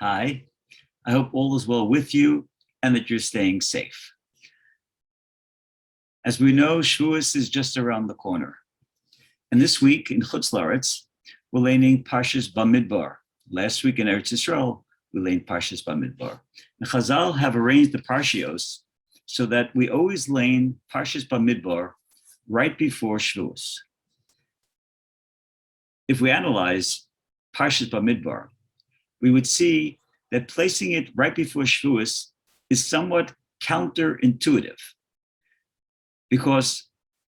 Hi, I hope all is well with you and that you're staying safe. As we know, Shavuos is just around the corner. And this week in Chutz La'aretz, we're learning Parshas Bamidbar. Last week in Eretz Yisrael, we learned Parshas Bamidbar. And Chazal have arranged the Parshios so that we always learn Parshas Bamidbar right before Shavuos. If we analyze Parshas Bamidbar, we would see that placing it right before Shavuos is somewhat counterintuitive, because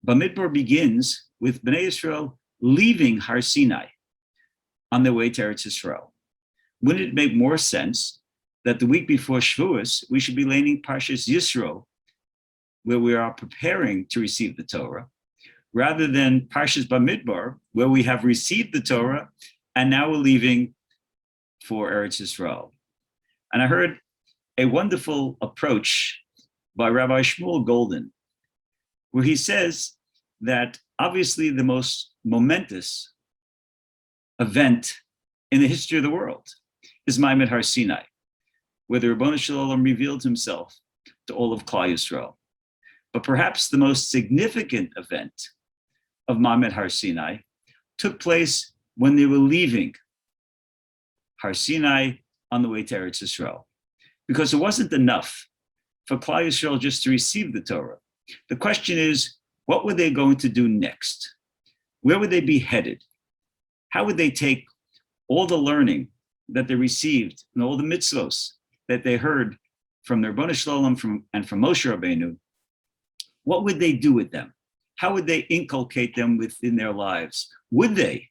Bamidbar begins with Bnei Yisrael leaving Har Sinai on their way to Eretz Yisrael. Wouldn't it make more sense that the week before Shavuos, we should be learning Parshas Yisro, where we are preparing to receive the Torah, rather than Parshas Bamidbar, where we have received the Torah and now we're leaving for Eretz Yisrael? And I heard a wonderful approach by Rabbi Shmuel Golden, where he says that obviously the most momentous event in the history of the world is Ma'amad Har Sinai, where the Ribono Shel Olam revealed himself to all of Klal Yisrael. But perhaps the most significant event of Ma'amad Har Sinai took place when they were leaving Har Sinai on the way to Eretz Yisrael, because it wasn't enough for Klal Yisrael just to receive the Torah. The question is, what were they going to do next? Where would they be headed? How would they take all the learning that they received and all the mitzvos that they heard from their Ribono Shel Olam and from Moshe Rabbeinu? What would they do with them? How would they inculcate them within their lives? Would they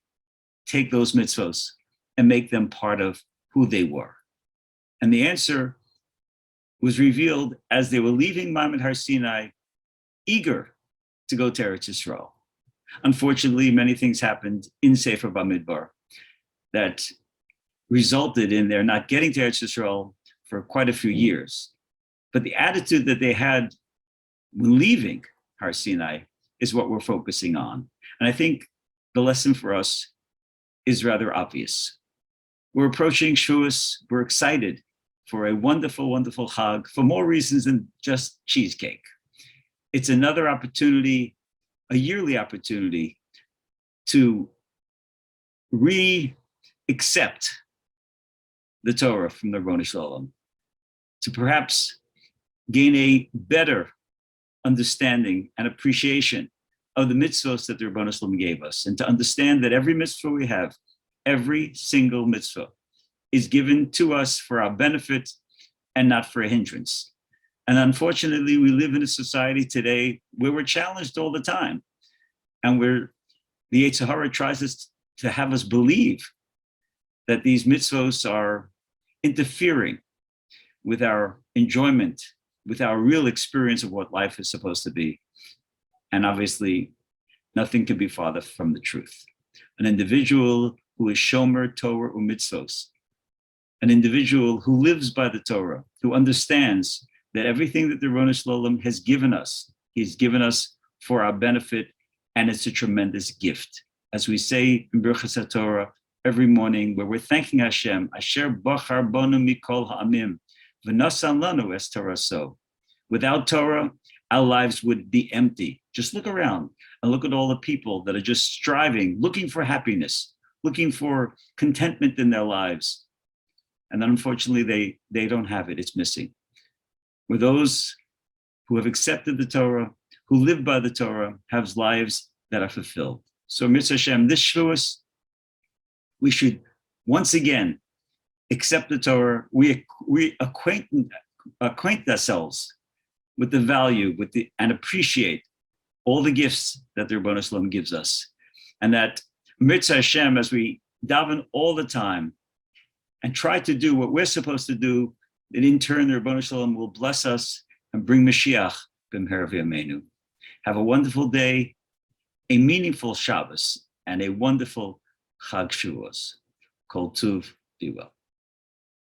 take those mitzvos and make them part of who they were? And the answer was revealed as they were leaving Ma'amad Har Sinai, eager to go to Eretz Yisrael. Unfortunately, many things happened in Sefer Bamidbar that resulted in their not getting to Eretz Yisrael for quite a few years. But the attitude that they had when leaving Har Sinai is what we're focusing on. And I think the lesson for us is rather obvious. We're approaching Shavuos. We're excited for a wonderful, wonderful Chag for more reasons than just cheesecake. It's another opportunity, a yearly opportunity, to re-accept the Torah from the Ribono Shel Olam, to perhaps gain a better understanding and appreciation of the mitzvahs that the Ribono Shel Olam gave us, and to understand that every mitzvah we have, every single mitzvah, is given to us for our benefit and not for a hindrance. And unfortunately, we live in a society today where we're challenged all the time, and where the Yetzer Hara tries to have us believe that these mitzvos are interfering with our enjoyment, with our real experience of what life is supposed to be. And obviously, nothing can be farther from the truth. An individual who is Shomer Torah or mitzvos, an individual who lives by the Torah, who understands that everything that the Ribono Shel Olam has given us, he's given us for our benefit, and it's a tremendous gift. As we say in Birchas HaTorah every morning, where we're thanking Hashem, Asher Bachar Bonu Mikol Ha'amim, V'nasan Lanu Es Toraso. Without Torah, our lives would be empty. Just look around and look at all the people that are just striving, looking for happiness, looking for contentment in their lives. And then unfortunately, they don't have it, it's missing. Where those who have accepted the Torah, who live by the Torah, have lives that are fulfilled. So Mitzvah Hashem, this Shavuos, we should once again accept the Torah. We acquaint ourselves with the value, and appreciate all the gifts that the Ribono Shel Olam gives us. And that Mitzvah Hashem, as we daven all the time and try to do what we're supposed to do, that in turn the Ribono Shel Olam will bless us and bring Mashiach b'mehera v'yameinu. Have a wonderful day, a meaningful Shabbos, and a wonderful Chag Shavuos. Kol Tuv, be well.